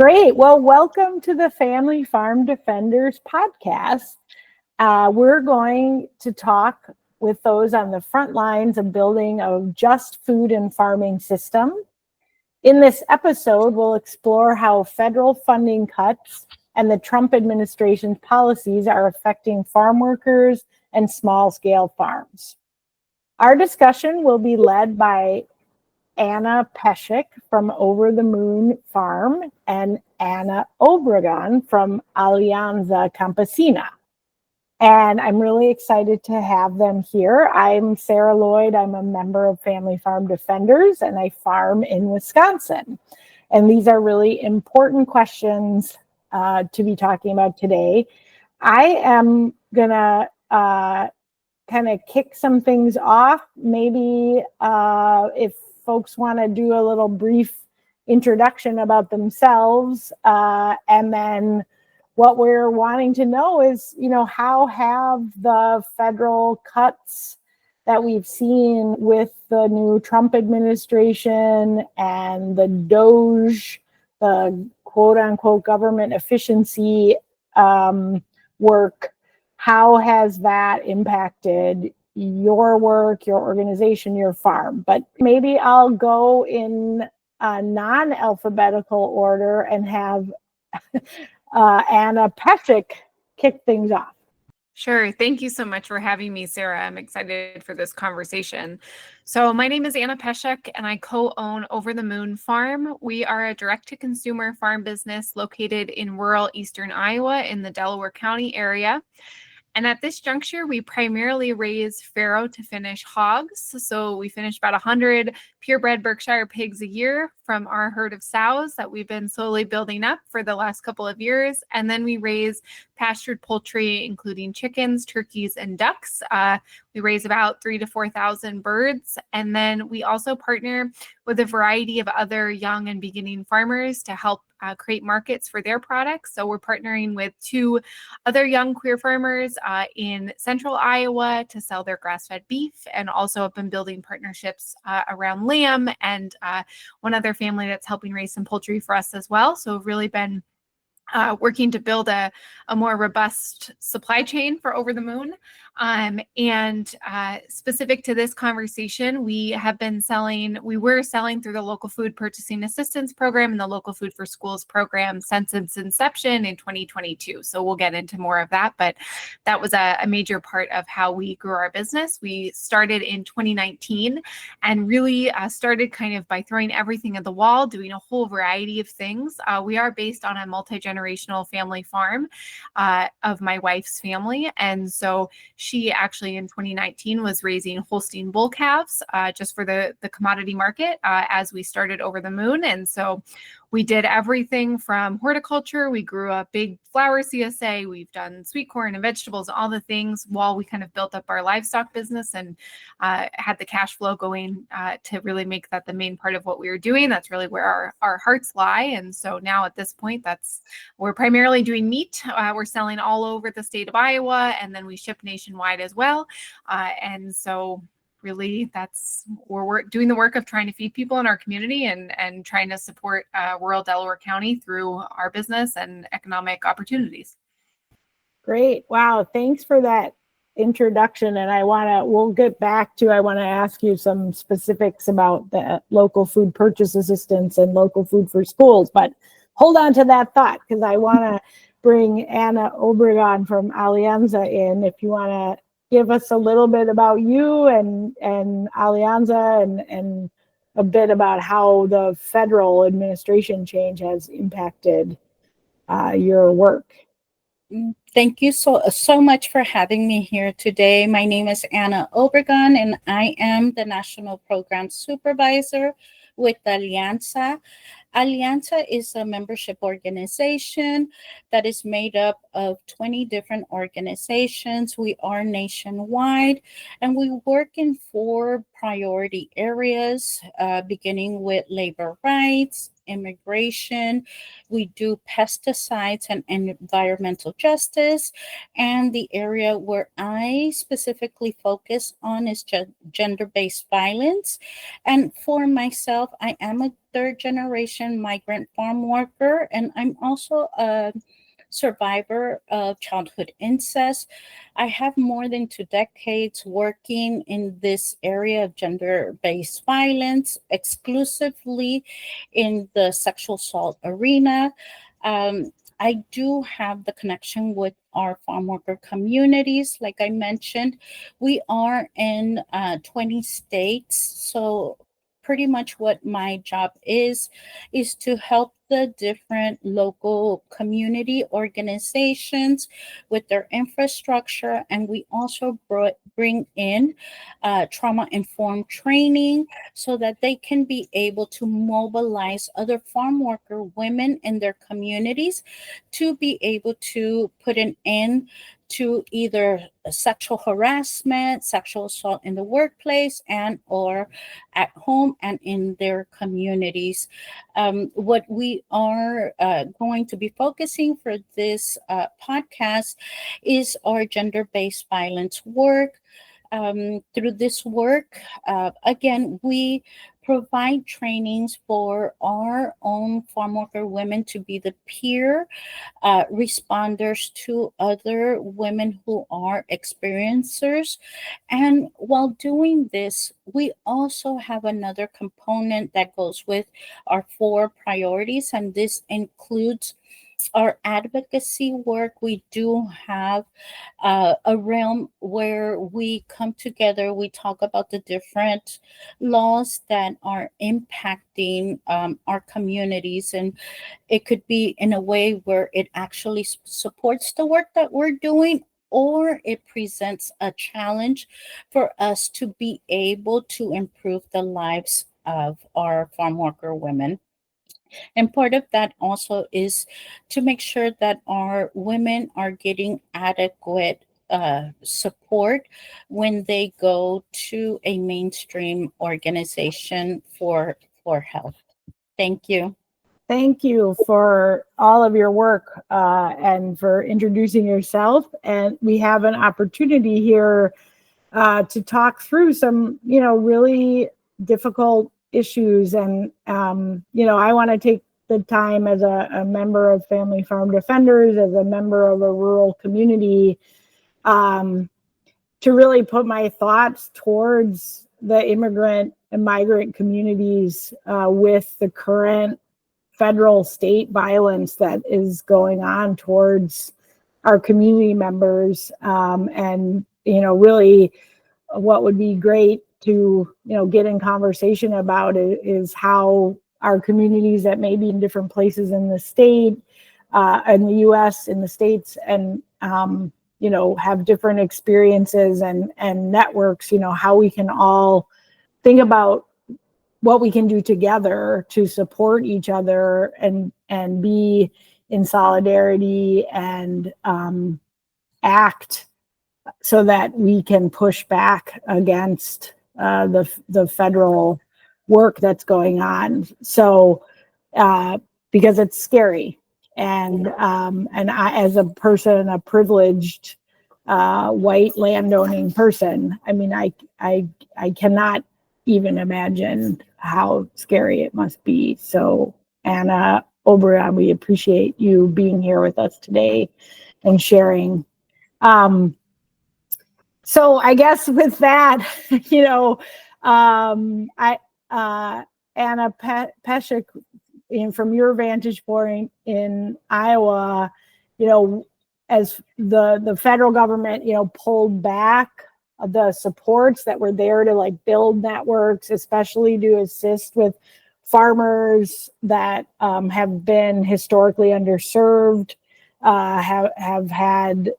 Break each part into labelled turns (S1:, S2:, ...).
S1: Great. Well, welcome to the Family Farm Defenders podcast. We're going to talk with those on the front lines of building a just food and farming system. In this episode, we'll explore how federal funding cuts and the Trump administration's policies are affecting farm workers and small-scale farms. Our discussion will be led by Anna Pesek from Over the Moon Farm and Anna Obregón from Alianza Campesina. And I'm really excited to have them here. I'm Sarah Lloyd. I'm a member of Family Farm Defenders, and I farm in Wisconsin. And these are really important questions to be talking about today. I am going to kind of kick some things off. Maybe if folks want to do a little brief introduction about themselves, and then what we're wanting to know is, how have the federal cuts that we've seen with the new Trump administration and the DOGE, the quote unquote government efficiency work, how has that impacted your work, your organization, your farm? But maybe I'll go in a non-alphabetical order and have Anna Pesek kick things off.
S2: Sure. Thank you so much for having me, Sarah. I'm excited for this conversation. So my name is Anna Pesek, and I co-own Over the Moon Farm. We are a direct-to-consumer farm business located in rural eastern Iowa in the Delaware County area. And at this juncture, we primarily raise farrow to finish hogs. So we finish about 100 purebred Berkshire pigs a year from our herd of sows that we've been slowly building up for the last couple of years. And then we raise pastured poultry, including chickens, turkeys, and ducks. We raise about 3,000 to 4,000 birds. And then we also partner with a variety of other young and beginning farmers to help create markets for their products. So we're partnering with 2 other young queer farmers in central Iowa to sell their grass-fed beef, and also have been building partnerships around lamb, and one other family that's helping raise some poultry for us as well. So we've really been working to build a more robust supply chain for Over the Moon. And specific to this conversation, we were selling through the Local Food Purchasing Assistance Program and the Local Food for Schools program since its inception in 2022. So we'll get into more of that, but that was a major part of how we grew our business. We started in 2019 and really started kind of by throwing everything at the wall, doing a whole variety of things. We are based on a multi-generational family farm of my wife's family. And so she actually in 2019 was raising Holstein bull calves just for the commodity market as we started Over the Moon. And so we did everything from horticulture. We grew a big flower CSA. We've done sweet corn and vegetables, all the things while we kind of built up our livestock business and had the cash flow going to really make that the main part of what we were doing. That's really where our hearts lie. And so now at this point, we're primarily doing meat. We're selling all over the state of Iowa, and then we ship nationwide as well. And so really we're doing the work of trying to feed people in our community and trying to support rural Delaware County through our business and economic opportunities.
S1: Great. Wow. Thanks for that introduction. And I want to ask you some specifics about the local food purchase assistance and local food for schools, but hold on to that thought, because I want to bring Anna Obregón from Alianza in. If you want to give us a little bit about you and Alianza and a bit about how the federal administration change has impacted your work.
S3: Thank you so much for having me here today. My name is Anna Obregón, and I am the National Program Supervisor with Alianza. Alianza is a membership organization that is made up of 20 different organizations. We are nationwide, and we work in 4 priority areas, beginning with labor rights, immigration. We do pesticides and environmental justice. And the area where I specifically focus on is gender-based violence. And for myself, I am a third-generation migrant farm worker, and I'm also a survivor of childhood incest. I have more than 2 decades working in this area of gender-based violence, exclusively in the sexual assault arena. I do have the connection with our farm worker communities. Like I mentioned, we are in 20 states, so pretty much what my job is to help the different local community organizations with their infrastructure. And we also bring in trauma-informed training so that they can be able to mobilize other farm worker women in their communities to be able to put an end to either sexual harassment, sexual assault in the workplace and or at home and in their communities. What we are going to be focusing for this podcast is our gender-based violence work. Through this work, again, we provide trainings for our own farm worker women to be the peer responders to other women who are experiencers. And while doing this, we also have another component that goes with our 4 priorities, and this includes our advocacy work. We do have a realm where we come together, we talk about the different laws that are impacting our communities, and it could be in a way where it actually supports the work that we're doing, or it presents a challenge for us to be able to improve the lives of our farm worker women. And part of that also is to make sure that our women are getting adequate support when they go to a mainstream organization for health. Thank you.
S1: Thank you for all of your work and for introducing yourself. And we have an opportunity here to talk through some, really difficult issues. And, I want to take the time as a member of Family Farm Defenders, as a member of a rural community, to really put my thoughts towards the immigrant and migrant communities with the current federal state violence that is going on towards our community members. And, really what would be great to, get in conversation about it is how our communities that may be in different places in the state, in the US, in the States, and, have different experiences and networks, how we can all think about what we can do together to support each other and be in solidarity and act so that we can push back against the federal work that's going on. So because it's scary, and I, as a person, a privileged white landowning person, I mean, I cannot even imagine how scary it must be. So, Anna Obregón, we appreciate you being here with us today and sharing. So I guess with that, Anna Pesek, from your vantage point in Iowa, as the federal government, pulled back the supports that were there to build networks, especially to assist with farmers that have been historically underserved, have had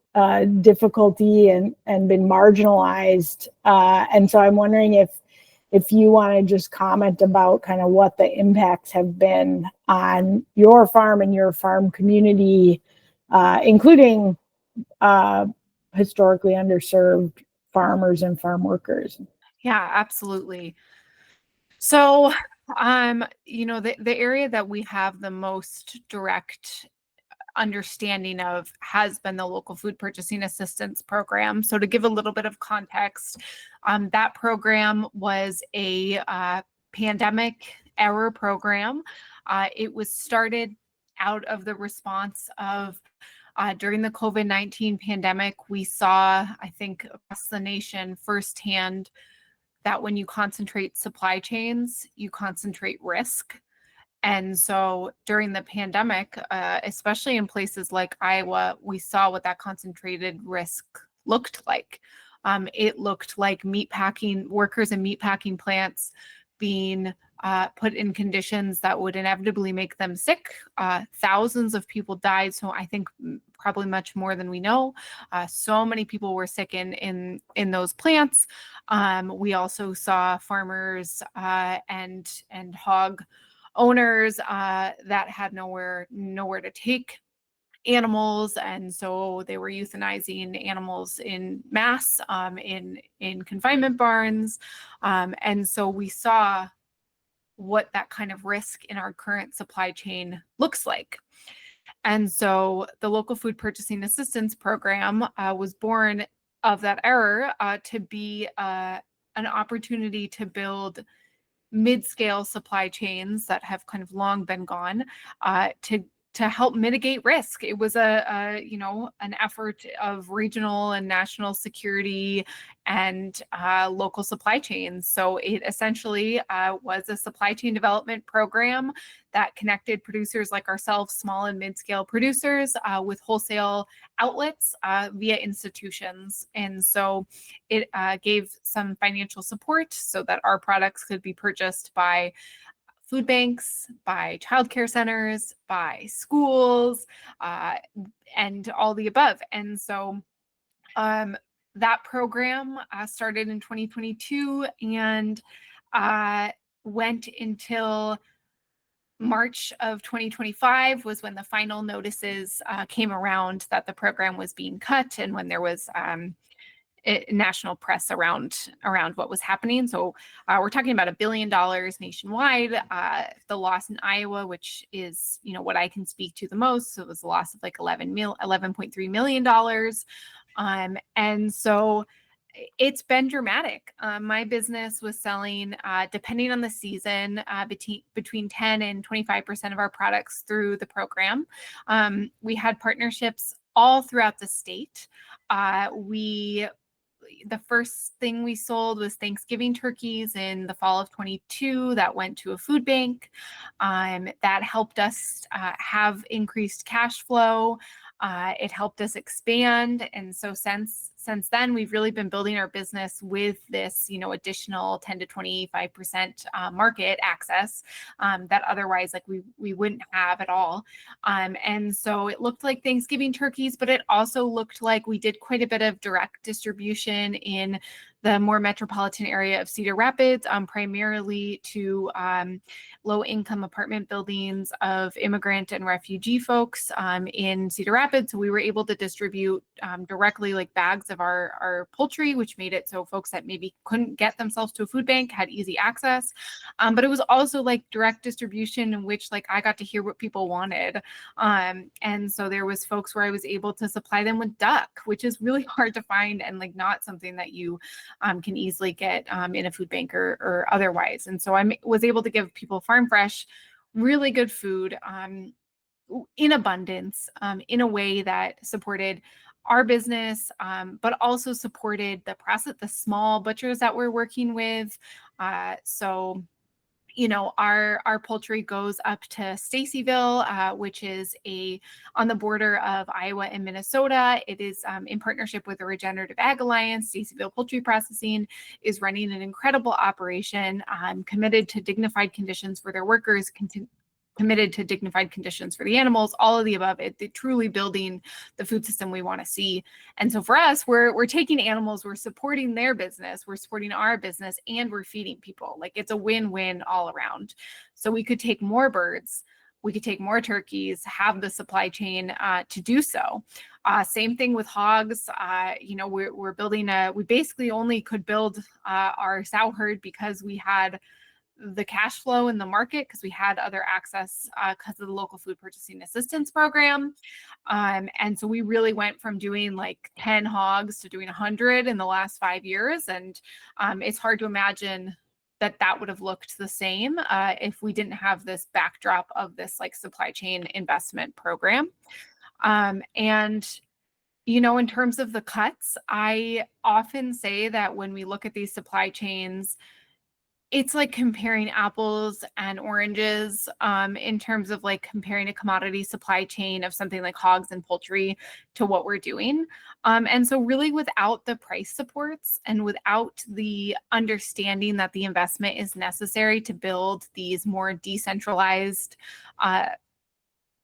S1: difficulty and been marginalized. And so I'm wondering if you want to just comment about kind of what the impacts have been on your farm and your farm community, including historically underserved farmers and farm workers.
S2: Yeah, absolutely. So The area that we have the most direct understanding of has been the local food purchasing assistance program. So to give a little bit of context, that program was a pandemic era program. It was started out of the response of during the COVID-19 pandemic. We saw, I think, across the nation firsthand that when you concentrate supply chains, you concentrate risk. And so during the pandemic, especially in places like Iowa, we saw what that concentrated risk looked like. It looked like meatpacking workers in meatpacking plants being put in conditions that would inevitably make them sick. Thousands of people died. So I think probably much more than we know. So many people were sick in those plants. We also saw farmers and hog owners that had nowhere to take animals, and so they were euthanizing animals in mass in confinement barns, and so we saw what that kind of risk in our current supply chain looks like. And so the local food purchasing assistance program was born of that era to be an opportunity to build mid-scale supply chains that have kind of long been gone to help mitigate risk. It was an effort of regional and national security and local supply chains. So it essentially was a supply chain development program that connected producers like ourselves, small and mid-scale producers, with wholesale outlets via institutions. And so it gave some financial support so that our products could be purchased by food banks, by childcare centers, by schools, and all the above. And so that program started in 2022 and went until March of 2025 was when the final notices came around that the program was being cut, and when there was national press around what was happening. So we're talking about $1 billion nationwide. The loss in Iowa, which is what I can speak to the most, so it was a loss of like $11.3 million. And so it's been dramatic. My business was selling, depending on the season, between 10 and 25% of our products through the program. We had partnerships all throughout the state. The first thing we sold was Thanksgiving turkeys in the fall of 22 that went to a food bank. That helped us have increased cash flow. It helped us expand. And so since then, we've really been building our business with this, additional 10 to 25% market access that otherwise we wouldn't have at all. And so it looked like Thanksgiving turkeys, but it also looked like we did quite a bit of direct distribution in the more metropolitan area of Cedar Rapids, primarily to low-income apartment buildings of immigrant and refugee folks in Cedar Rapids. So we were able to distribute directly like bags of our poultry, which made it so folks that maybe couldn't get themselves to a food bank had easy access. But it was also like direct distribution in which I got to hear what people wanted. And so there was folks where I was able to supply them with duck, which is really hard to find and not something that you can easily get in a food bank or otherwise. And so I was able to give people farm fresh, really good food in abundance, in a way that supported our business, but also supported the small butchers that we're working with. So our poultry goes up to Stacyville, which is on the border of Iowa and Minnesota. It is in partnership with the Regenerative Ag Alliance. Stacyville Poultry Processing is running an incredible operation, committed to dignified conditions for their workers, committed to dignified conditions for the animals, all of the above. It truly building the food system we want to see. And so for us, we're taking animals, we're supporting their business, we're supporting our business, and we're feeding people. It's a win-win all around. So we could take more birds, we could take more turkeys, have the supply chain to do so. Same thing with hogs. We're building we basically only could build our sow herd because we had the cash flow in the market because we had other access because of the local food purchasing assistance program. And so we really went from doing like 10 hogs to doing 100 in the last 5 years. And it's hard to imagine that would have looked the same if we didn't have this backdrop of this like supply chain investment program. And in terms of the cuts, I often say that when we look at these supply chains, it's like comparing apples and oranges in terms of like comparing a commodity supply chain of something like hogs and poultry to what we're doing. And so really without the price supports and without the understanding that the investment is necessary to build these more decentralized,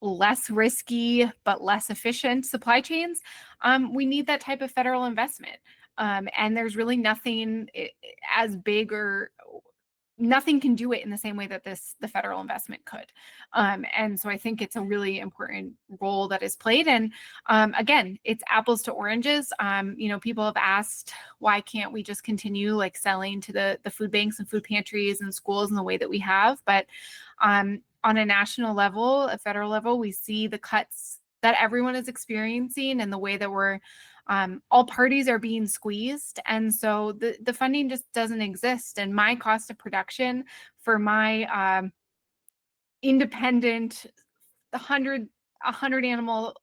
S2: less risky, but less efficient supply chains, we need that type of federal investment. And there's really nothing as big or nothing can do it in the same way that the federal investment could. And so I think it's a really important role that is played. And again, it's apples to oranges. People have asked, why can't we just continue like selling to the food banks and food pantries and schools in the way that we have? But on a national level, a federal level, we see the cuts that everyone is experiencing and the way that we're all parties are being squeezed. And so the funding just doesn't exist. And my cost of production for my independent 100 animal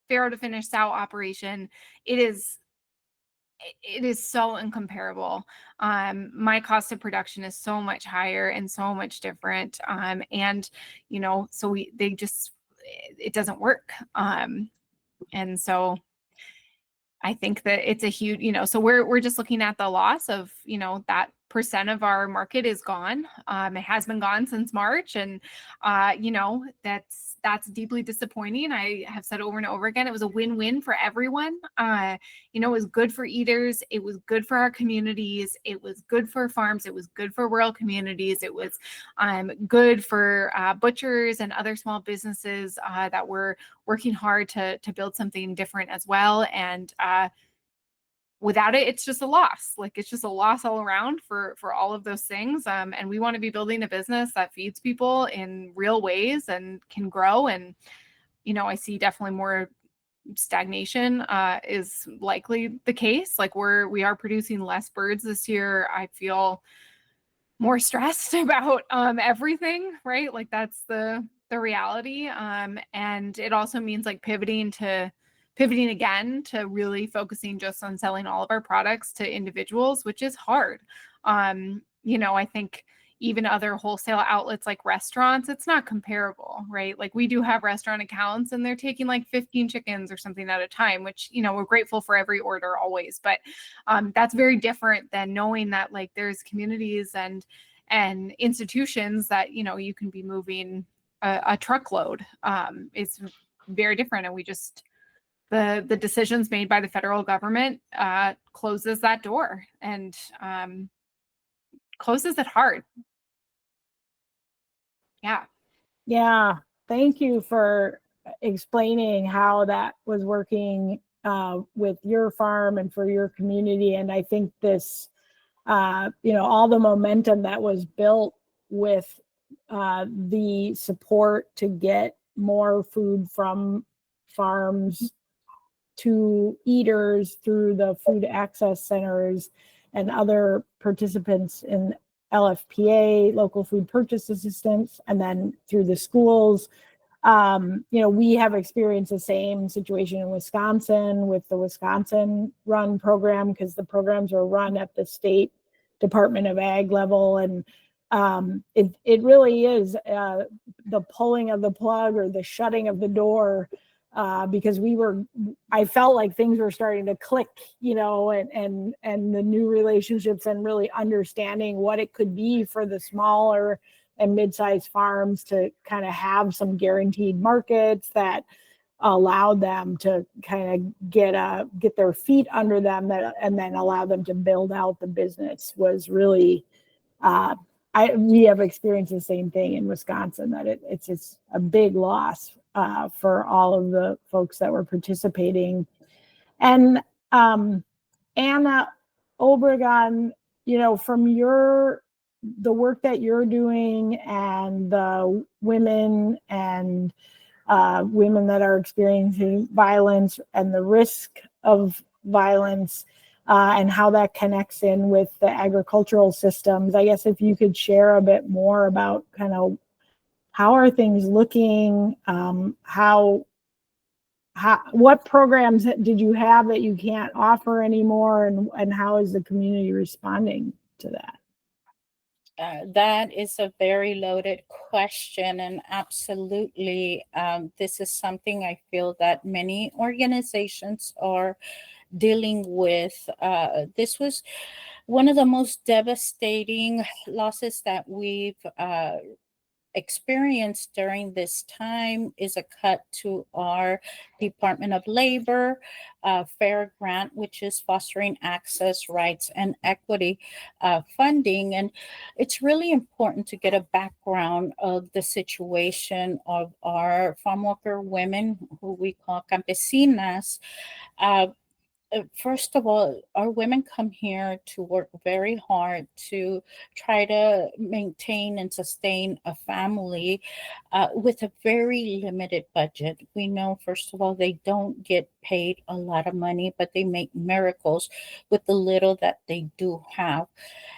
S2: farrow to finish sow operation, it is so incomparable. My cost of production is so much higher and so much different. So it doesn't work. And so I think that it's a huge, so we're just looking at the loss of, that percent of our market is gone. It has been gone since March. And, that's deeply disappointing. I have said over and over again, it was a win-win for everyone. It was good for eaters. It was good for our communities. It was good for farms. It was good for rural communities. It was good for butchers and other small businesses that were working hard to build something different as well. And without it, it's just a loss. Like it's just a loss all around for all of those things. And we want to be building a business that feeds people in real ways and can grow. And, I see definitely more stagnation is likely the case. Like we are producing less birds this year. I feel more stressed about everything, right? Like that's the reality. And it also means like pivoting again to really focusing just on selling all of our products to individuals, which is hard. I think even other wholesale outlets like restaurants, it's not comparable, right? Like we do have restaurant accounts and they're taking like 15 chickens or something at a time, which, we're grateful for every order always. But that's very different than knowing that like there's communities and institutions that, you can be moving a truckload. It's very different. And we just, the decisions made by the federal government closes that door and closes it hard. Yeah.
S1: Yeah. Thank you for explaining how that was working with your farm and for your community. And I think this, all the momentum that was built with the support to get more food from farms to eaters through the food access centers and other participants in LFPA, local food purchase assistance, and then through the schools. We have experienced the same situation in Wisconsin with the Wisconsin Run program, because the programs are run at the state Department of Ag level. And it really is the pulling of the plug or the shutting of the door, because I felt like things were starting to click, and the new relationships and really understanding what it could be for the smaller and mid-sized farms to kind of have some guaranteed markets that allowed them to kind of get their feet under them, and then allow them to build out the business was really, we have experienced the same thing in Wisconsin, that it's just a big loss for all of the folks that were participating. And Anna Obregón, from your the work that you're doing and the women and women that are experiencing violence and the risk of violence and how that connects in with the agricultural systems. I guess if you could share a bit more about kind of how are things looking, what programs did you have that you can't offer anymore, and how is the community responding to that?
S3: That is a very loaded question, and absolutely, this is something I feel that many organizations are dealing with. This was one of the most devastating losses that we've experienced during this time is a cut to our Department of Labor FAIR grant, which is fostering access, rights, and equity funding. And it's really important to get a background of the situation of our farm worker women, who we call campesinas. First of all, our women come here to work very hard to try to maintain and sustain a family with a very limited budget. We know, first of all, they don't get paid a lot of money, but they make miracles with the little that they do have.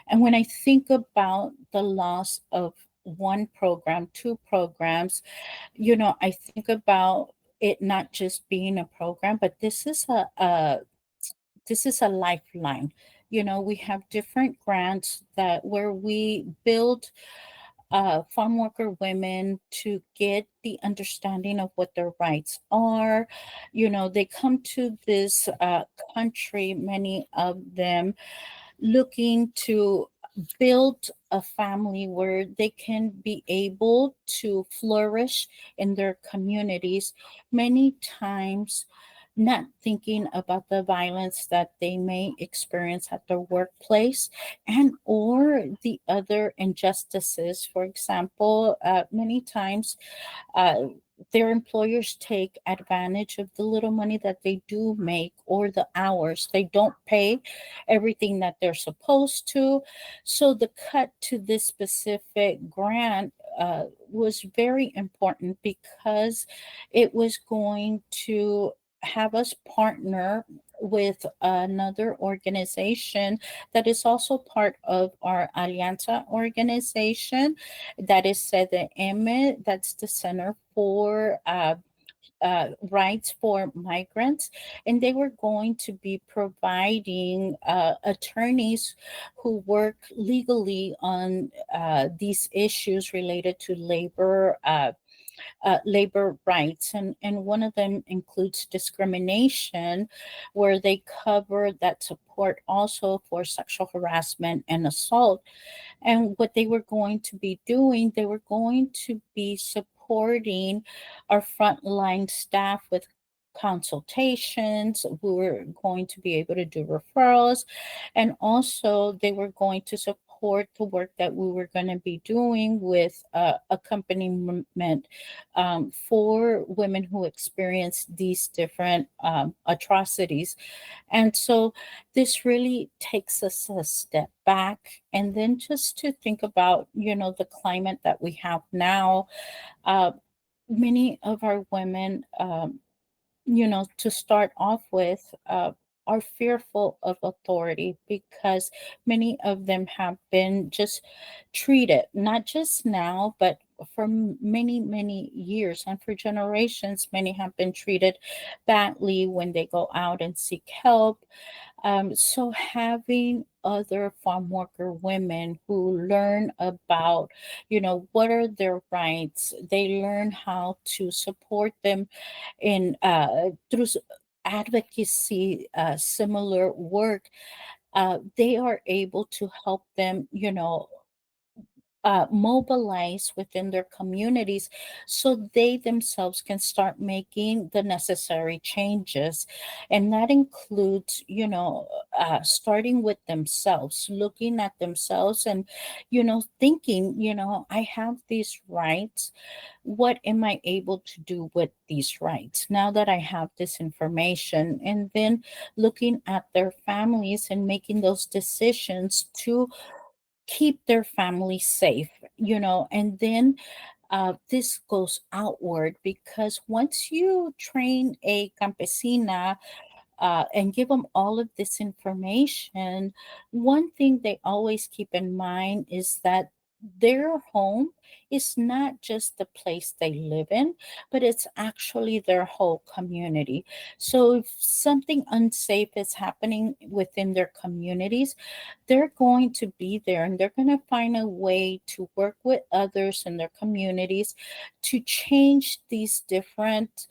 S3: And when I think about the loss of one program, two programs, I think about it not just being a program, but this is a lifeline. We have different grants where we build farm worker women to get the understanding of what their rights are. They come to this country, many of them, looking to build a family where they can be able to flourish in their communities, many times not thinking about the violence that they may experience at their workplace and or the other injustices. For example, many times uh, their employers take advantage of the little money that they do make or the hours. They don't pay everything that they're supposed to. So the cut to this specific grant was very important because it was going to have us partner with another organization that is also part of our Alianza organization, that is CDM, that's the Center for Rights for Migrants. And they were going to be providing attorneys who work legally on these issues related to labor rights. And one of them includes discrimination, where they cover that support also for sexual harassment and assault. And what they were going to be doing, they were going to be supporting our frontline staff with consultations. We were going to be able to do referrals, and also they were going to support the work that we were going to be doing with accompaniment for women who experience these different atrocities. And so this really takes us a step back, and then just to think about the climate that we have now. uh, Many of our women, to start off with, are fearful of authority because many of them have been just treated, not just now, but for many, many years and for generations. Many have been treated badly when they go out and seek help. So having other farm worker women who learn about, what are their rights, they learn how to support them in through advocacy, similar work, they are able to help them, mobilize within their communities so they themselves can start making the necessary changes. And that includes, starting with themselves, looking at themselves and, thinking, I have these rights. What am I able to do with these rights now that I have this information? And then looking at their families and making those decisions to keep their family safe, and then this goes outward, because once you train a campesina and give them all of this information, one thing they always keep in mind is that their home is not just the place they live in, but it's actually their whole community. So if something unsafe is happening within their communities, they're going to be there, and they're going to find a way to work with others in their communities to change these different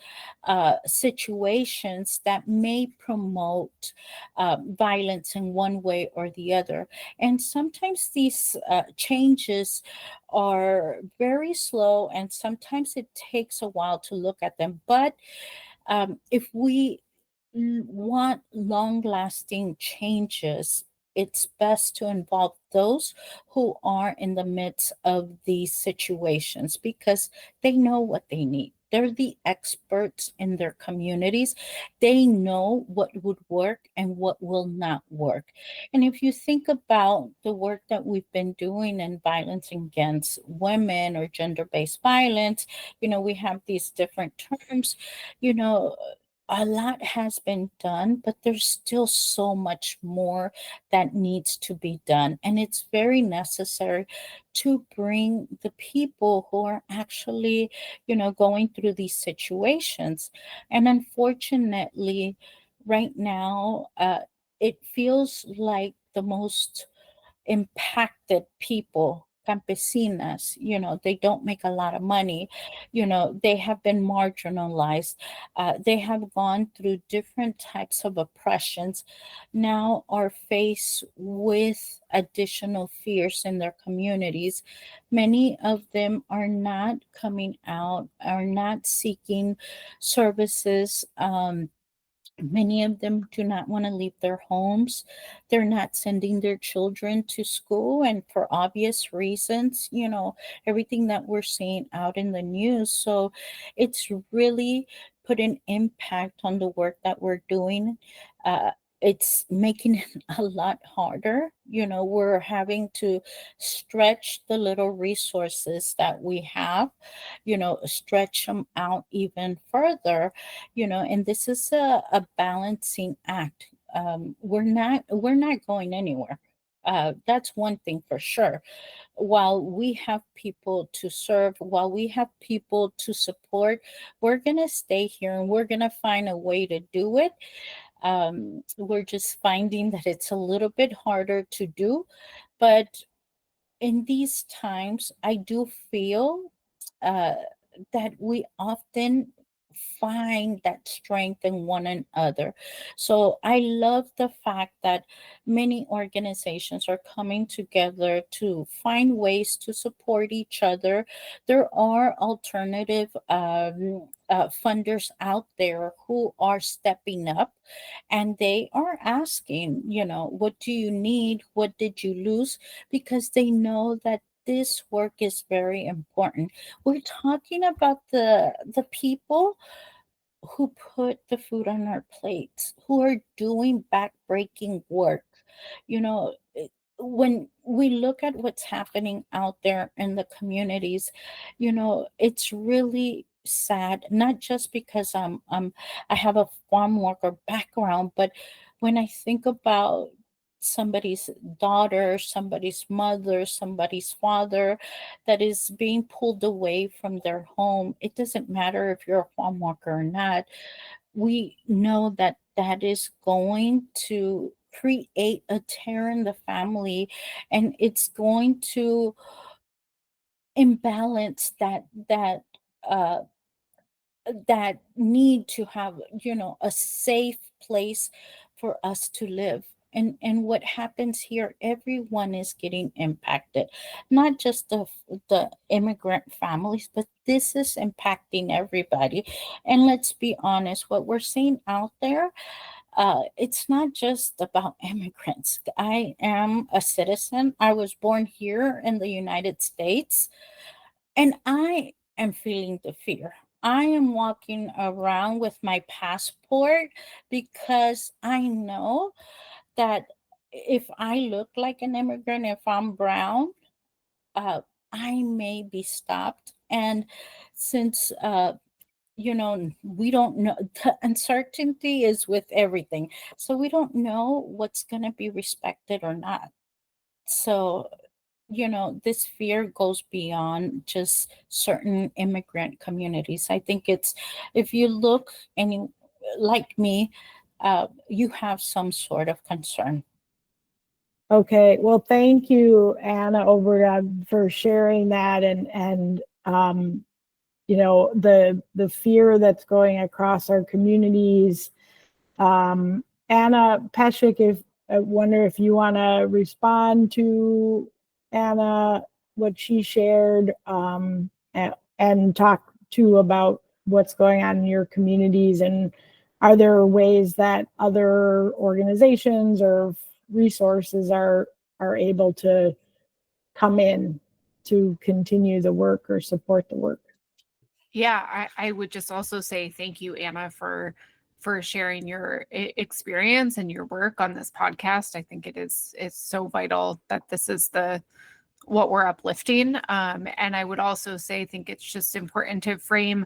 S3: situations that may promote violence in one way or the other. And sometimes these changes are very slow, and sometimes it takes a while to look at them. But if we want long lasting changes, it's best to involve those who are in the midst of these situations, because they know what they need. They're the experts in their communities. They know what would work and what will not work. And if you think about the work that we've been doing in violence against women or gender based violence, we have these different terms, you know, a lot has been done, but there's still so much more that needs to be done. And it's very necessary to bring the people who are actually, going through these situations. And unfortunately, right now, it feels like the most impacted people, campesinas, they don't make a lot of money, they have been marginalized, they have gone through different types of oppressions, now are faced with additional fears in their communities. Many of them are not coming out, are not seeking services. Many of them do not want to leave their homes. They're not sending their children to school, and for obvious reasons, everything that we're seeing out in the news. So it's really put an impact on the work that we're doing. Uh, it's making it a lot harder. We're having to stretch the little resources that we have, stretch them out even further, and this is a balancing act. We're not going anywhere. That's one thing for sure. While we have people to serve, while we have people to support, we're gonna stay here, and we're gonna find a way to do it. We're just finding that it's a little bit harder to do, but in these times, I do feel uh, that we often find that strength in one another. So I love the fact that many organizations are coming together to find ways to support each other. There are alternative funders out there who are stepping up, and they are asking, what do you need? What did you lose? Because they know that this work is very important. We're talking about the people who put the food on our plates, who are doing backbreaking work. When we look at what's happening out there in the communities, it's really sad, not just because I have a farm worker background, but when I think about somebody's daughter, somebody's mother, somebody's father that is being pulled away from their home, it doesn't matter if you're a farm worker or not. We know that that is going to create a tear in the family, and it's going to imbalance uh that need to have, a safe place for us to live. And what happens here, everyone is getting impacted, not just the immigrant families, but this is impacting everybody. And let's be honest, what we're seeing out there, it's not just about immigrants. I am a citizen. I was born here in the United States, and I am feeling the fear. I am walking around with my passport because I know that if I look like an immigrant, if I'm brown, I may be stopped. And since we don't know, the uncertainty is with everything. So we don't know what's going to be respected or not. So, this fear goes beyond just certain immigrant communities. I think it's, if you look any like me, you have some sort of concern.
S1: Okay, well, thank you, Anna Obregón, for sharing that, and the fear that's going across our communities. Anna Pesek, I wonder if you want to respond to Anna, what she shared, and talk too about what's going on in your communities, and are there ways that other organizations or resources are able to come in to continue the work or support the work?
S2: Yeah, I would just also say thank you, Anna, for sharing your experience and your work on this podcast. I think it's so vital that this is what we're uplifting. And I would also say, I think it's just important to frame,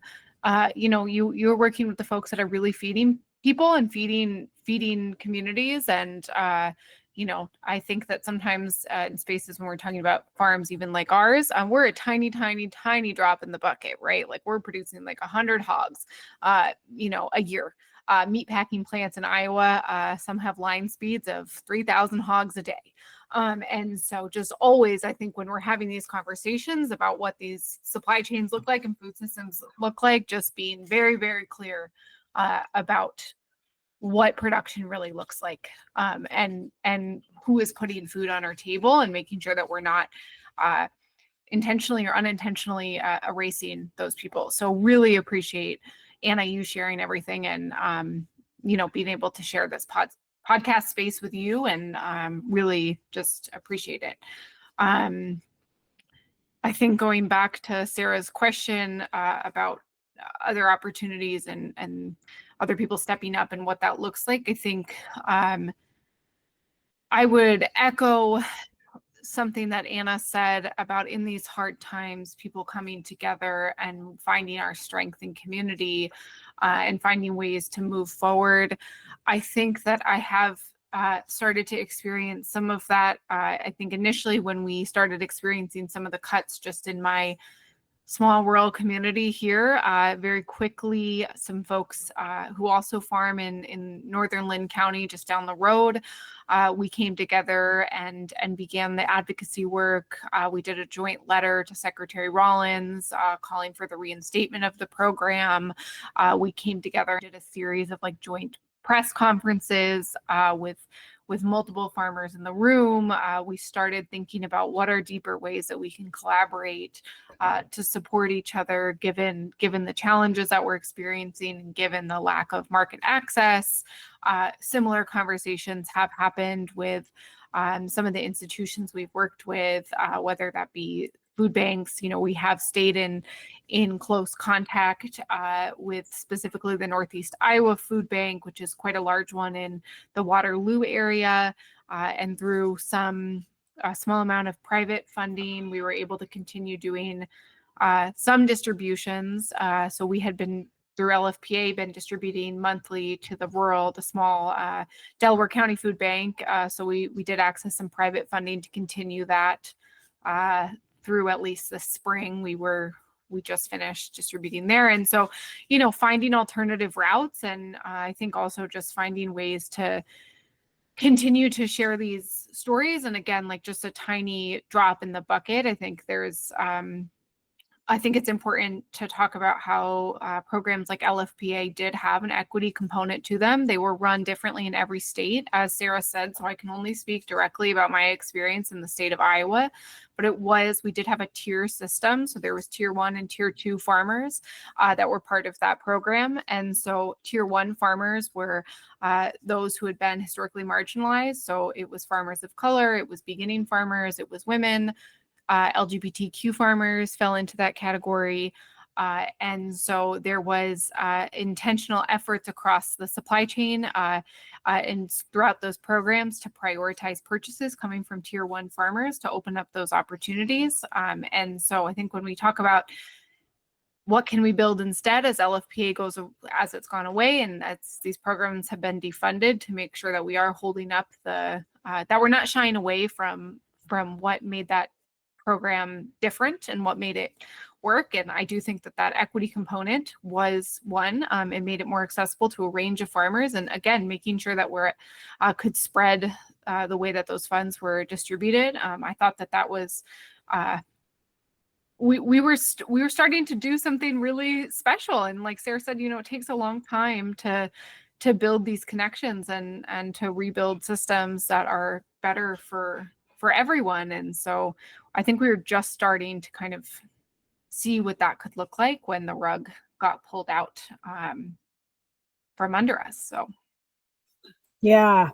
S2: you're working with the folks that are really feeding people and feeding communities. And, I think that sometimes in spaces when we're talking about farms, even like ours, we're a tiny, tiny, tiny drop in the bucket, right? Like we're producing like 100 hogs, a year. Meatpacking plants in Iowa, some have line speeds of 3,000 hogs a day. And so just always, I think when we're having these conversations about what these supply chains look like and food systems look like, just being very, very clear about what production really looks like, and who is putting food on our table, and making sure that we're not intentionally or unintentionally erasing those people. So really appreciate, Anna, you sharing everything, and being able to share this podcast space with you, and really just appreciate it. I think going back to Sarah's question about other opportunities and other people stepping up and what that looks like, I think I would echo something that Anna said about, in these hard times, people coming together and finding our strength in community, and finding ways to move forward. I think that I have started to experience some of that. I think initially when we started experiencing some of the cuts just in my small rural community here, very quickly, some folks who also farm in northern Lynn County, just down the road, we came together and began the advocacy work. We did a joint letter to Secretary Rollins calling for the reinstatement of the program. We came together and did a series of joint press conferences with multiple farmers in the room. We started thinking about what are deeper ways that we can collaborate to support each other, given the challenges that we're experiencing and given the lack of market access. Similar conversations have happened with some of the institutions we've worked with, whether that be food banks. We have stayed in close contact with specifically the Northeast Iowa Food Bank, which is quite a large one in the Waterloo area, and through a small amount of private funding, we were able to continue doing some distributions. So we had been, through LFPA, been distributing monthly to the small Delaware County Food Bank. So we did access some private funding to continue that through at least this spring. We just finished distributing there. And so, finding alternative routes, and I think also just finding ways to continue to share these stories. And again, just a tiny drop in the bucket. I think I think it's important to talk about how programs like LFPA did have an equity component to them. They were run differently in every state, as Sarah said, so I can only speak directly about my experience in the state of Iowa. But we did have a tier system. So there was tier 1 and tier 2 farmers that were part of that program. And so tier 1 farmers were those who had been historically marginalized. So it was farmers of color, it was beginning farmers, it was women. LGBTQ farmers fell into that category. And so there was intentional efforts across the supply chain and throughout those programs to prioritize purchases coming from tier 1 farmers to open up those opportunities. And so I think when we talk about what can we build instead as LFPA goes, as it's gone away, and as these programs have been defunded, to make sure that we are holding up that we're not shying away from what made that program different and what made it work. And I do think that equity component was one. It made it more accessible to a range of farmers, and again, making sure that we're could spread the way that those funds were distributed. I thought that was we were starting to do something really special. And like Sarah said, it takes a long time to build these connections and to rebuild systems that are better for everyone. And so I think we were just starting to kind of see what that could look like when the rug got pulled out from under us. So
S1: yeah.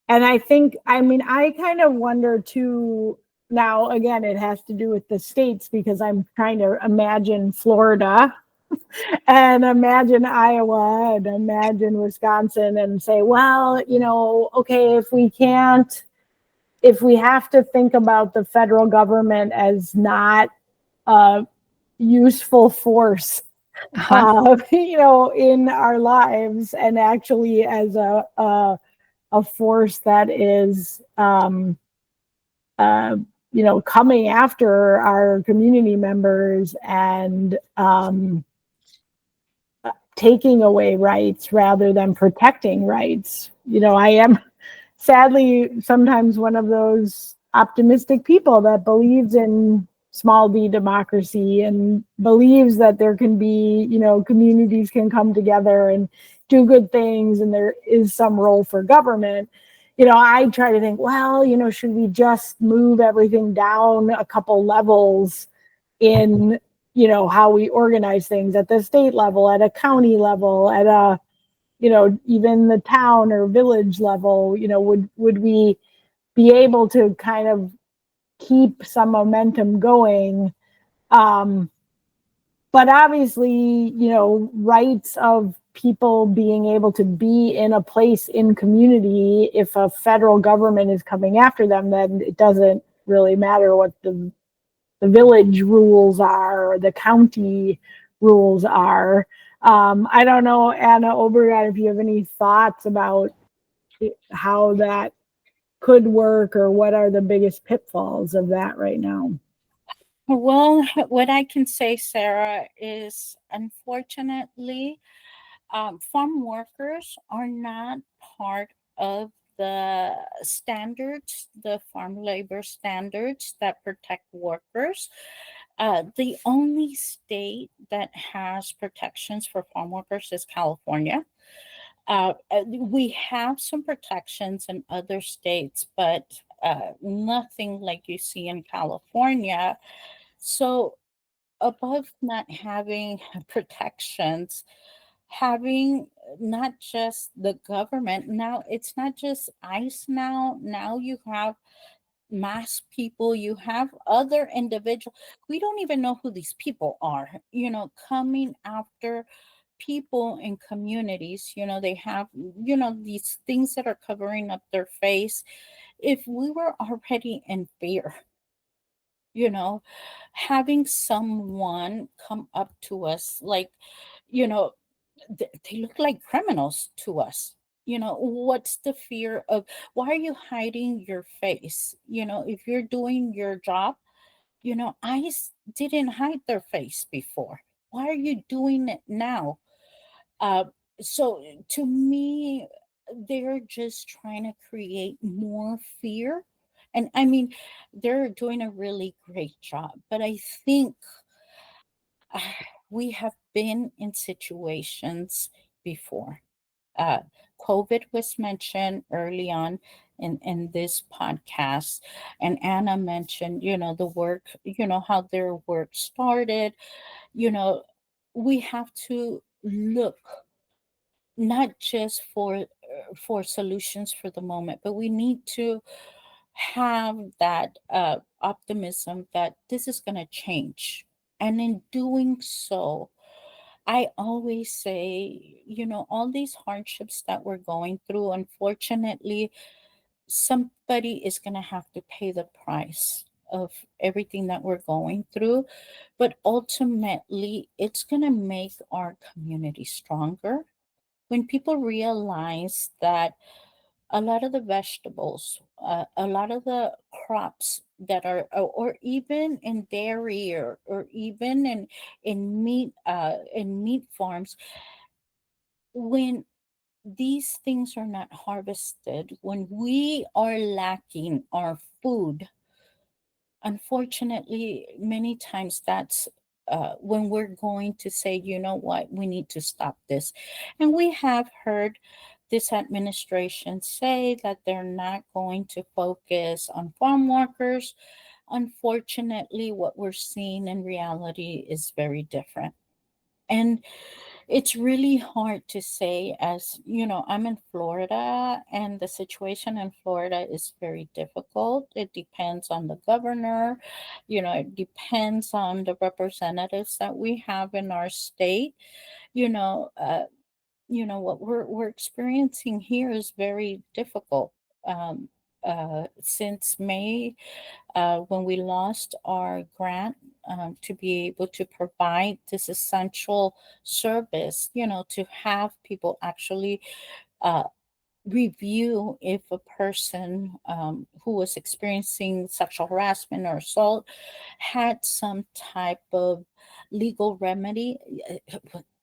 S1: And I think, I kind of wonder too. Now, again, it has to do with the states, because I'm trying to imagine Florida and imagine Iowa and imagine Wisconsin and say, well, okay, if we have to think about the federal government as not a useful force, in our lives, and actually as a force that is, coming after our community members and taking away rights rather than protecting rights. I am sadly sometimes one of those optimistic people that believes in small d democracy and believes that there can be, communities can come together and do good things, and there is some role for government. I try to think, well, should we just move everything down a couple levels in, how we organize things at the state level, at a county level, at a, even the town or village level, would we be able to kind of keep some momentum going? But obviously, rights of people being able to be in a place in community, if a federal government is coming after them, then it doesn't really matter what the village rules are or the county rules are. I don't know, Anna Obregón, if you have any thoughts about how that could work, or what are the biggest pitfalls of that right now?
S3: Well, what I can say, Sarah, is unfortunately, farm workers are not part of the standards, the farm labor standards that protect workers. The only state that has protections for farm workers is California. We have some protections in other states, but nothing like you see in California. So above not having protections, having not just the government, now it's not just ICE, now you have mass people, you have other individuals, we don't even know who these people are, coming after people in communities. They have, these things that are covering up their face. If we were already in fear, having someone come up to us, like, they look like criminals to us. What's the fear of, why are you hiding your face? If you're doing your job, didn't hide their face before. Why are you doing it now? uh, so to me, they're just trying to create more fear. And I mean, they're doing a really great job, but I think uh, we have been in situations before. uh, COVID was mentioned early on in this podcast, and Anna mentioned, the work, how their work started. You know, we have to look not just for solutions for the moment, but we need to have that optimism that this is going to change. And in doing so, I always say, all these hardships that we're going through, unfortunately, somebody is going to have to pay the price of everything that we're going through. But ultimately, it's going to make our community stronger. When people realize that a lot of the vegetables, a lot of the crops that are, or even in dairy, or even in meat farms, when these things are not harvested, when we are lacking our food, unfortunately, many times that's when we're going to say, you know what, we need to stop this. And we have heard this administration say that they're not going to focus on farm workers. Unfortunately, what we're seeing in reality is very different. And it's really hard to say, as I'm in Florida, and the situation in Florida is very difficult. It depends on the governor, it depends on the representatives that we have in our state. What we're experiencing here is very difficult. Since May, when we lost our grant to be able to provide this essential service, to have people actually uh, review if a person who was experiencing sexual harassment or assault had some type of legal remedy.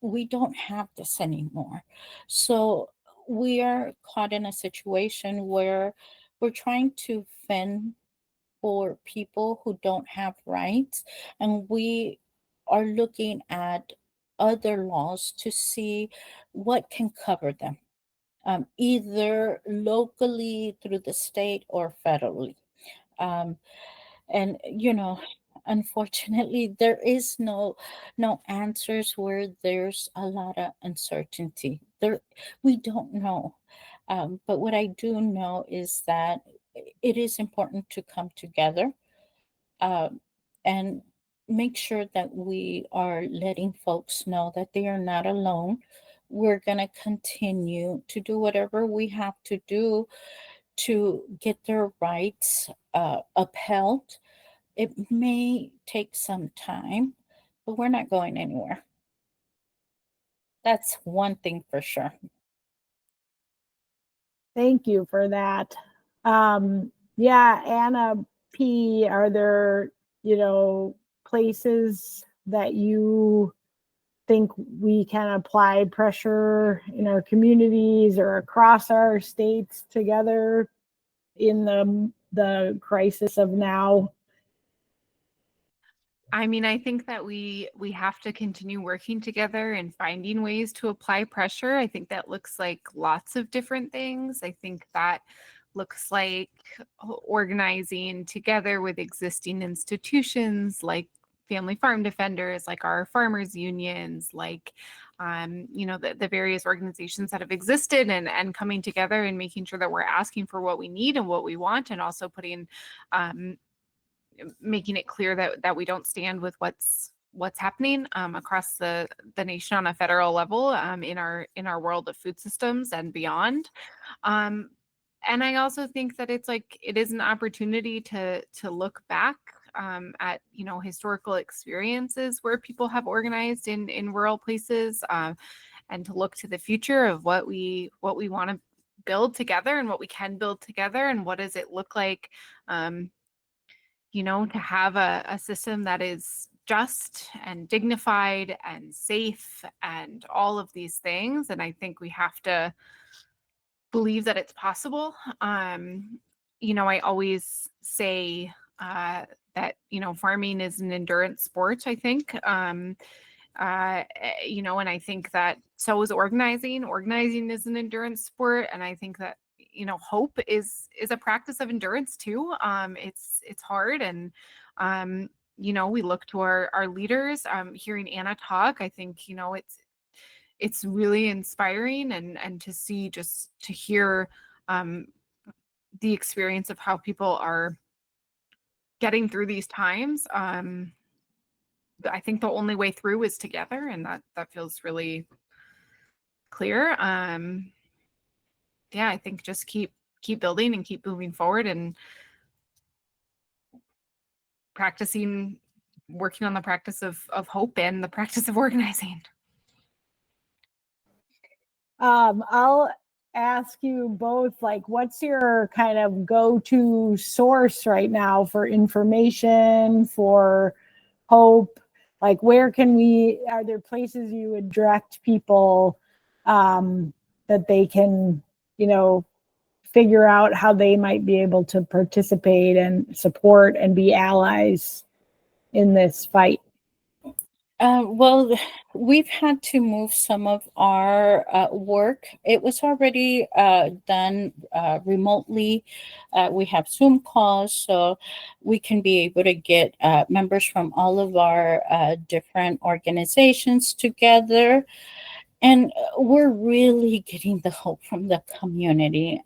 S3: We don't have this anymore. So we are caught in a situation where we're trying to fend for people who don't have rights, and we are looking at other laws to see what can cover them, either locally through the state or federally. Um, and unfortunately, there is no answers where there's a lot of uncertainty. We don't know. But what I do know is that it is important to come together, um, and make sure that we are letting folks know that they are not alone. We're going to continue to do whatever we have to do to get their rights upheld. It may take some time, but we're not going anywhere. That's one thing for sure.
S1: Thank you for that. Yeah, Anna P, are there, places that you think we can apply pressure in our communities or across our states together in the crisis of now?
S2: I mean, I think that we have to continue working together and finding ways to apply pressure. I think that looks like lots of different things. I think that looks like organizing together with existing institutions like family farm defenders, like our farmers unions, like the various organizations that have existed, and coming together and making sure that we're asking for what we need and what we want, and also making it clear that we don't stand with what's happening across the nation on a federal level, in our world of food systems and beyond. And I also think that it is an opportunity to look back at historical experiences where people have organized in rural places, and to look to the future of what we want to build together and what we can build together, and what does it look like to have a system that is just and dignified and safe and all of these things. And I think we have to believe that it's possible. I always say that, farming is an endurance sport, I think. And I think that so is organizing. Organizing is an endurance sport. And I think that, hope is a practice of endurance too. It's hard. And, we look to our leaders. Hearing Anna talk, I think, it's really inspiring, and to see, just to hear the experience of how people are getting through these times. I think the only way through is together, and that feels really clear. Yeah, I think just keep building and keep moving forward and working on the practice of hope and the practice of organizing.
S1: I'll ask you both, like, what's your kind of go-to source right now for information, for hope? Like, are there places you would direct people that they can, figure out how they might be able to participate and support and be allies in this fight?
S3: Well, we've had to move some of our work. It was already done remotely. We have Zoom calls, so we can be able to get members from all of our different organizations together. And we're really getting the hope from the community.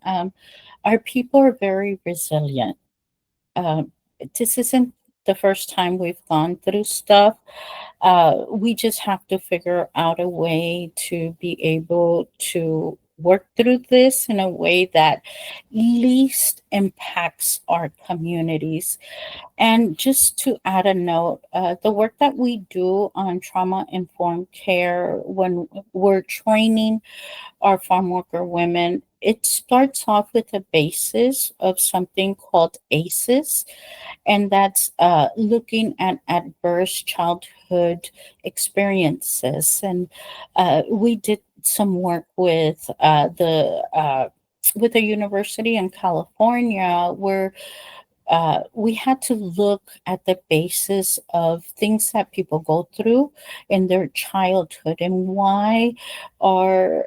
S3: Our people are very resilient. This isn't the first time we've gone through stuff. We just have to figure out a way to be able to work through this in a way that least impacts our communities. And just to add a note, the work that we do on trauma-informed care when we're training our farm worker women, it starts off with a basis of something called ACEs, and that's looking at adverse childhood experiences. And we did some work with with a university in California where we had to look at the basis of things that people go through in their childhood and why are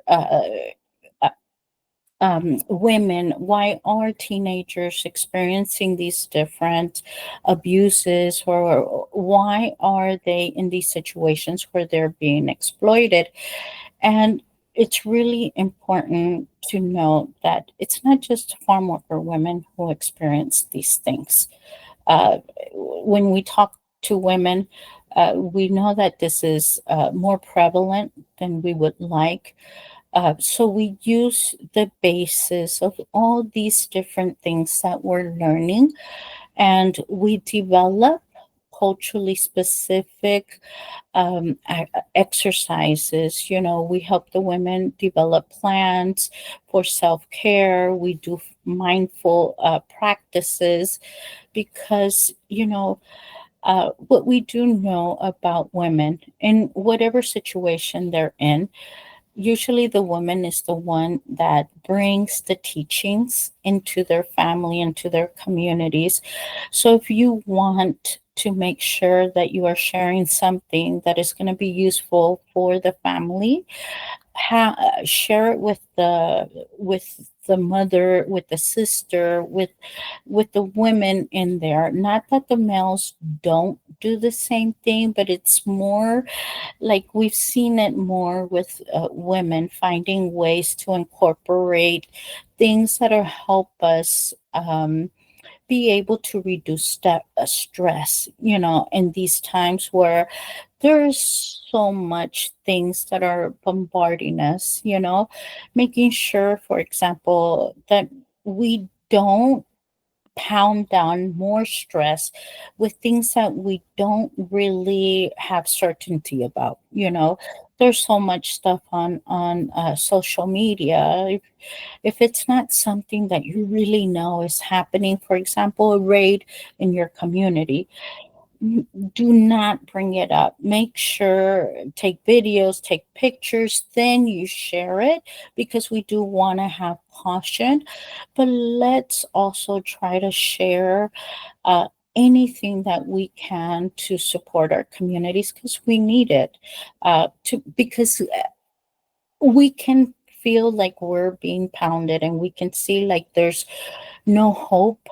S3: why are teenagers experiencing these different abuses, or why are they in these situations where they're being exploited? And it's really important to note that it's not just farm worker women who experience these things. When we talk to women, we know that this is more prevalent than we would like. So we use the basis of all these different things that we're learning, and we develop culturally specific exercises. We help the women develop plans for self-care. We do mindful practices because, what we do know about women in whatever situation they're in, usually the woman is the one that brings the teachings into their family, into their communities. So if you want to make sure that you are sharing something that is going to be useful for the family, share it with the mother, with the sister, with the women in there. Not that the males don't do the same thing, but it's more like we've seen it more with women finding ways to incorporate things that help us be able to reduce stress, in these times where there's so much things that are bombarding us, making sure, for example, that we don't pound down more stress with things that we don't really have certainty about. There's so much stuff on social media. If it's not something that you really know is happening, for example, a raid in your community, do not bring it up. Make sure, take videos, take pictures, then you share it, because we do want to have caution. But let's also try to share anything that we can to support our communities, because we need it. Because we can feel like we're being pounded and we can see like there's no hope,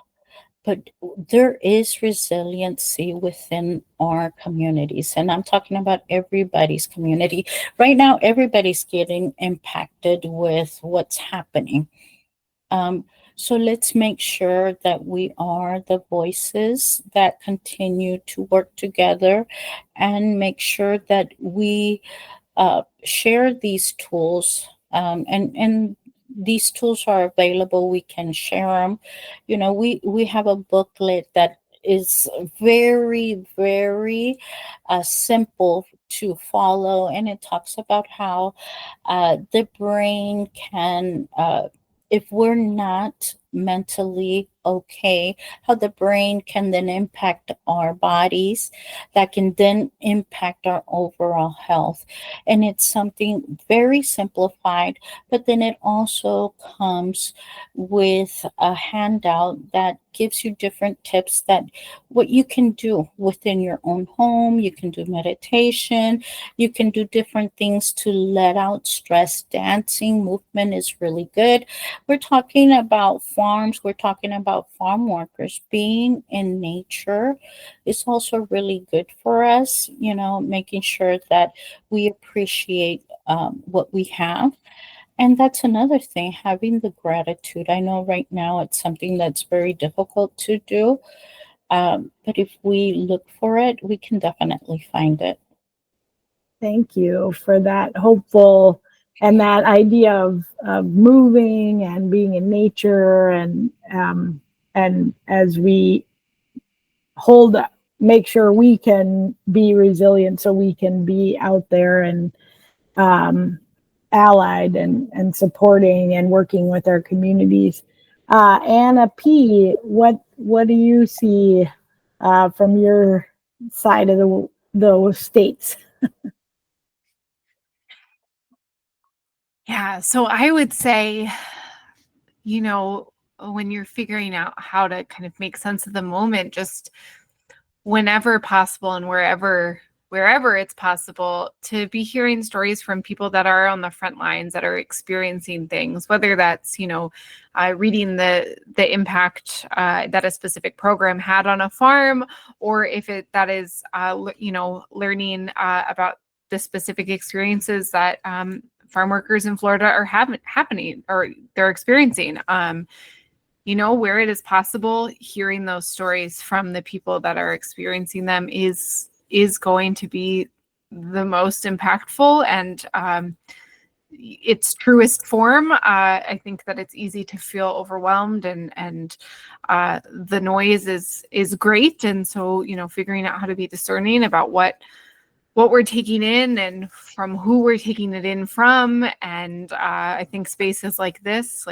S3: but there is resiliency within our communities. And I'm talking about everybody's community. Right now, everybody's getting impacted with what's happening. So let's make sure that we are the voices that continue to work together and make sure that we share these tools, and these tools are available. We can share them. We have a booklet that is very, very simple to follow, and it talks about how the brain can, if we're not mentally okay, how the brain can then impact our bodies, that can then impact our overall health. And it's something very simplified, but then it also comes with a handout that gives you different tips that what you can do within your own home. You can do meditation, you can do different things to let out stress. Dancing, movement is really good. We're talking about farms, we're talking about farm workers. Being in nature is also really good for us, making sure that we appreciate what we have. And that's another thing, having the gratitude. I know right now it's something that's very difficult to do, but if we look for it, we can definitely find it.
S1: Thank you for that hopeful and that idea of moving and being in nature, and as we make sure we can be resilient, so we can be out there and allied and supporting and working with our communities. Anna P., what do you see from your side of the states?
S2: Yeah, so I would say, when you're figuring out how to kind of make sense of the moment, just whenever possible and wherever it's possible, to be hearing stories from people that are on the front lines, that are experiencing things, whether that's, reading the impact that a specific program had on a farm, or if that is, learning about the specific experiences that farm workers in Florida are happening or they're experiencing. Where it is possible, hearing those stories from the people that are experiencing them is going to be the most impactful and its truest form. I think that it's easy to feel overwhelmed and the noise is great. And so, figuring out how to be discerning about what we're taking in and from who we're taking it in from. And I think spaces like this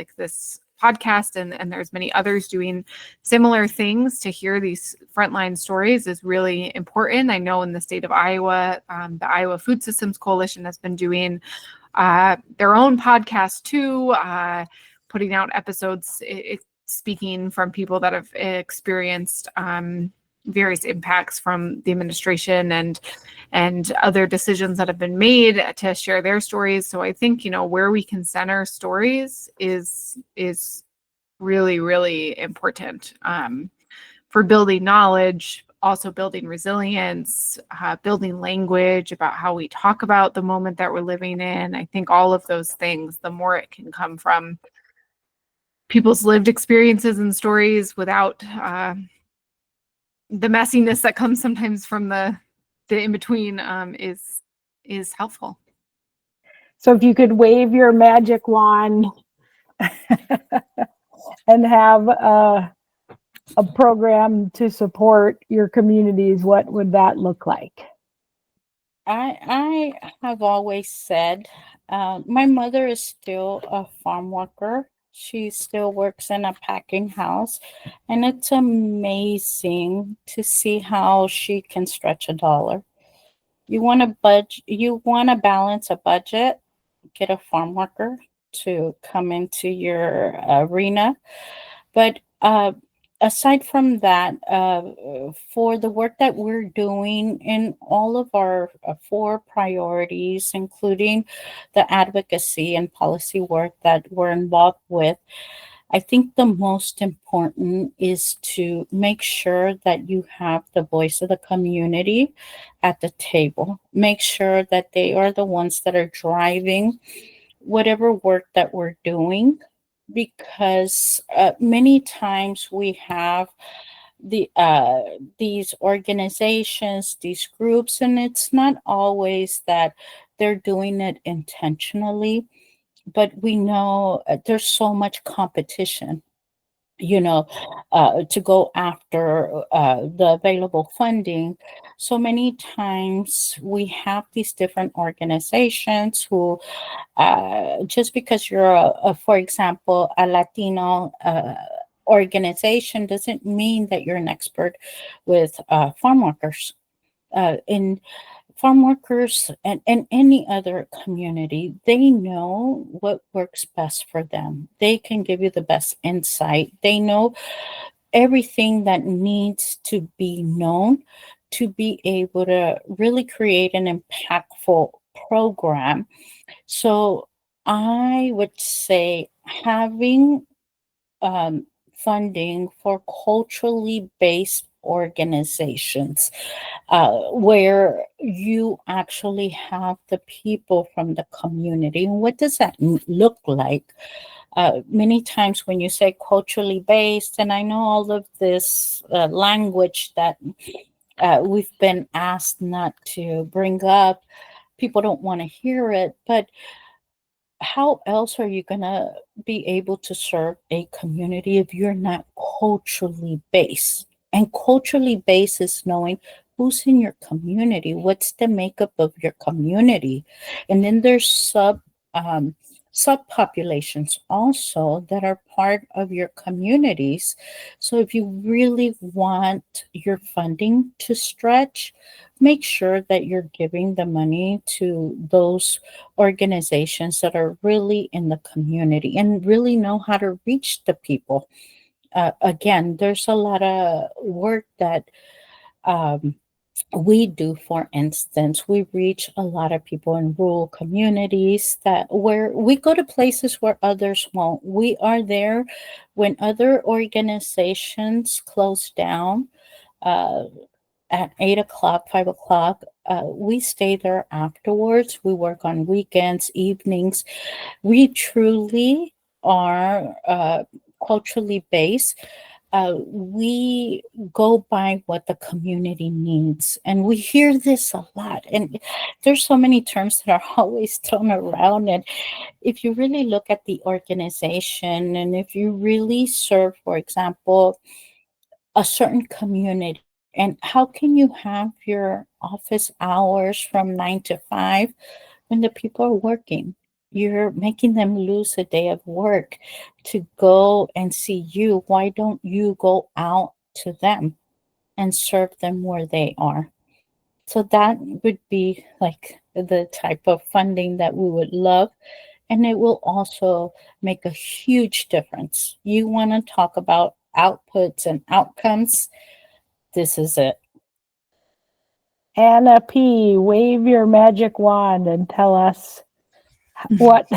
S2: podcast, and there's many others doing similar things to hear these frontline stories is really important. I know in the state of Iowa, the Iowa Food Systems Coalition has been doing their own podcast too, putting out episodes speaking from people that have experienced various impacts from the administration and other decisions that have been made to share their stories. So I think, where we can center stories is really, really important for building knowledge, also building resilience, building language about how we talk about the moment that we're living in. I think all of those things, the more it can come from people's lived experiences and stories without the messiness that comes sometimes from the in-between, is helpful.
S1: So if you could wave your magic wand and have a program to support your communities, what would that look like?
S3: I have always said, my mother is still a farm worker. She still works in a packing house, and it's amazing to see how she can stretch $1. You want to balance a budget, get a farm worker to come into your arena. But aside from that, for the work that we're doing in all of our 4 priorities, including the advocacy and policy work that we're involved with, I think the most important is to make sure that you have the voice of the community at the table. Make sure that they are the ones that are driving whatever work that we're doing. because many times we have these organizations, these groups, and it's not always that they're doing it intentionally, but we know there's so much competition, to go after the available funding. So many times we have these different organizations who, just because you're, for example, a Latino organization doesn't mean that you're an expert with farm workers. In farm workers and any other community, they know what works best for them. They can give you the best insight. They know everything that needs to be known to be able to really create an impactful program. So I would say having funding for culturally based organizations, where you actually have the people from the community. And what does that look like? Many times when you say culturally based, and I know all of this language that we've been asked not to bring up, people don't want to hear it, but how else are you going to be able to serve a community if you're not culturally based? And culturally based is knowing who's in your community, what's the makeup of your community. And then there's subpopulations also that are part of your communities. So if you really want your funding to stretch, make sure that you're giving the money to those organizations that are really in the community and really know how to reach the people. Again, there's a lot of work that we do. For instance, we reach a lot of people in rural communities where we go to places where others won't. We are there when other organizations close down at 8 o'clock, 5 o'clock. We stay there afterwards. We work on weekends, evenings. We truly are culturally based. We go by what the community needs. And we hear this a lot. And there's so many terms that are always thrown around. And if you really look at the organization, and if you really serve, for example, a certain community, and how can you have your office hours from 9 to 5 when the people are working? You're making them lose a day of work to go and see you. Why don't you go out to them and serve them where they are? So that would be like the type of funding that we would love. And it will also make a huge difference. You want to talk about outputs and outcomes? This is it.
S1: Anna P., wave your magic wand and tell us what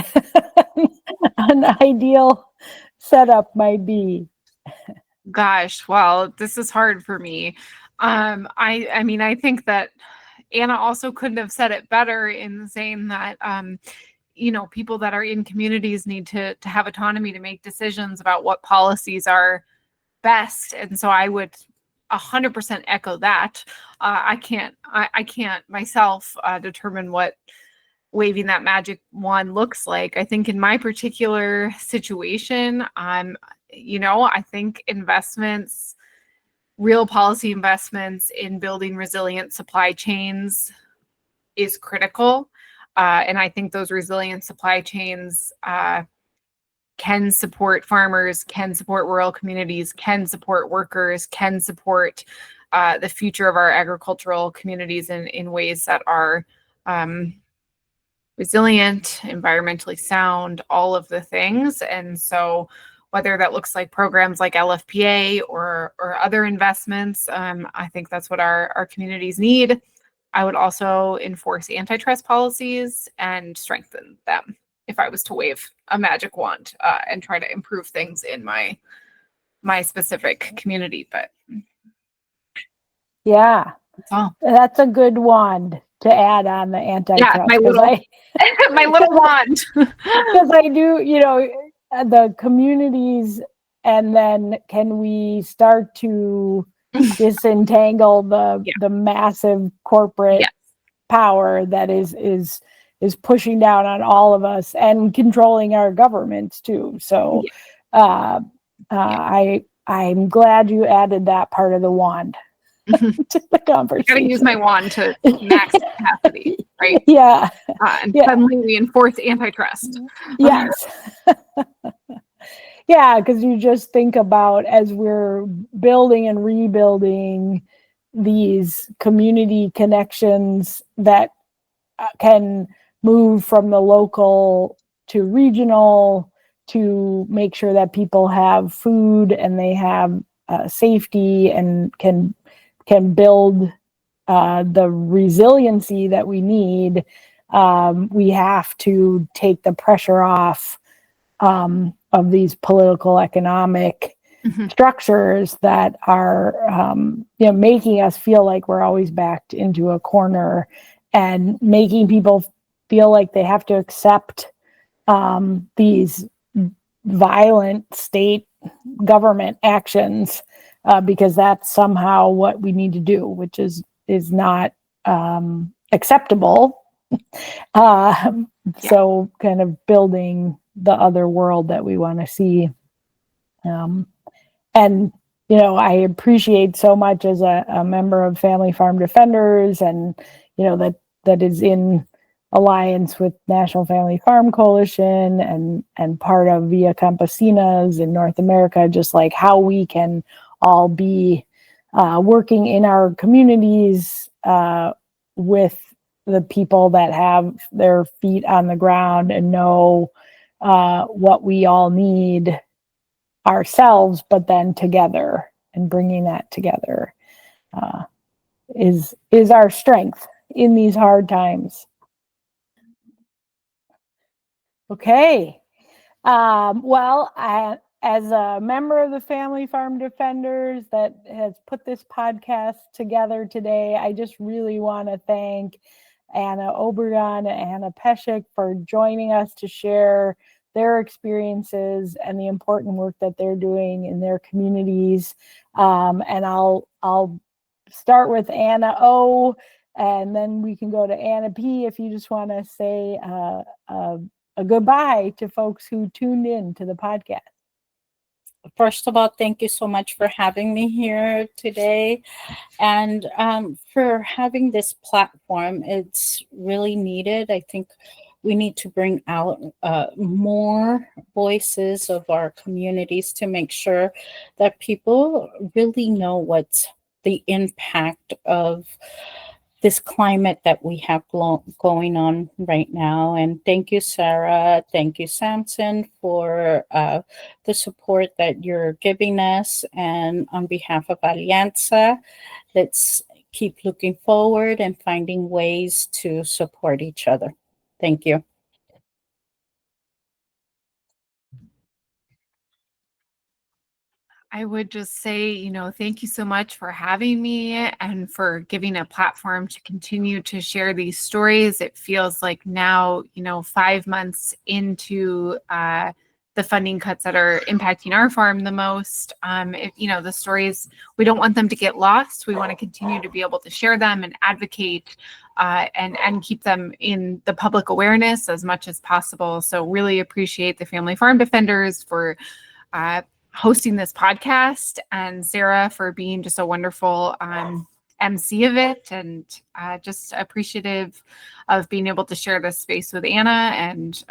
S1: an ideal setup might be.
S2: Gosh, well, this is hard for me. I mean, I think that Anna also couldn't have said it better in saying that, people that are in communities need to have autonomy to make decisions about what policies are best. And so I would 100% echo that. I can't myself determine what waving that magic wand looks like. I think in my particular situation, I think real policy investments in building resilient supply chains is critical. And I think those resilient supply chains can support farmers, can support rural communities, can support workers, can support the future of our agricultural communities in ways that are resilient, environmentally sound, all of the things. And so whether that looks like programs like LFPA or other investments, I think that's what our communities need. I would also enforce antitrust policies and strengthen them if I was to wave a magic wand and try to improve things in my specific community. But
S1: yeah, that's a good wand to add on the antitrust.
S2: Yeah, my little wand.
S1: Because I do, the communities, and then can we start to disentangle the massive corporate
S2: Yes.
S1: power that is pushing down on all of us and controlling our governments too. So I'm glad you added that part of the wand to the conversation.
S2: I gotta use my wand to max capacity, right?
S1: Yeah.
S2: And suddenly we enforce antitrust.
S1: Yes. Yeah, because you just think about, as we're building and rebuilding these community connections that can move from the local to regional, to make sure that people have food and they have safety and can build the resiliency that we need. We have to take the pressure off of these political economic structures that are making us feel like we're always backed into a corner, and making people feel like they have to accept these violent state government actions because that's somehow what we need to do, which is not acceptable. So kind of building the other world that we want to see. And, I appreciate so much, as a member of Family Farm Defenders, and, that is in alliance with National Family Farm Coalition and part of Via Campesinas in North America, just like how we can all be working in our communities with the people that have their feet on the ground and know what we all need ourselves, but then together, and bringing that together is our strength in these hard times. Okay. Well, as a member of the Family Farm Defenders that has put this podcast together today, I just really want to thank Anna Obregón and Anna Pesek for joining us to share their experiences and the important work that they're doing in their communities. And I'll start with Anna O, and then we can go to Anna P if you just want to say a goodbye to folks who tuned in to the podcast.
S3: First of all, thank you so much for having me here today, and for having this platform. It's really needed. I think we need to bring out more voices of our communities to make sure that people really know what's the impact of this climate that we have going on right now. And thank you, Sarah. Thank you, Samson, for the support that you're giving us. And on behalf of Alianza, let's keep looking forward and finding ways to support each other. Thank you.
S2: I would just say, thank you so much for having me and for giving a platform to continue to share these stories. It feels like now, 5 months into the funding cuts that are impacting our farm the most, the stories, we don't want them to get lost. We want to continue to be able to share them and advocate and keep them in the public awareness as much as possible. So really appreciate the Family Farm Defenders for hosting this podcast, and Sarah for being just a wonderful MC of it, and just appreciative of being able to share this space with Anna and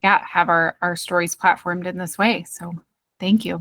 S2: have our stories platformed in this way. So thank you.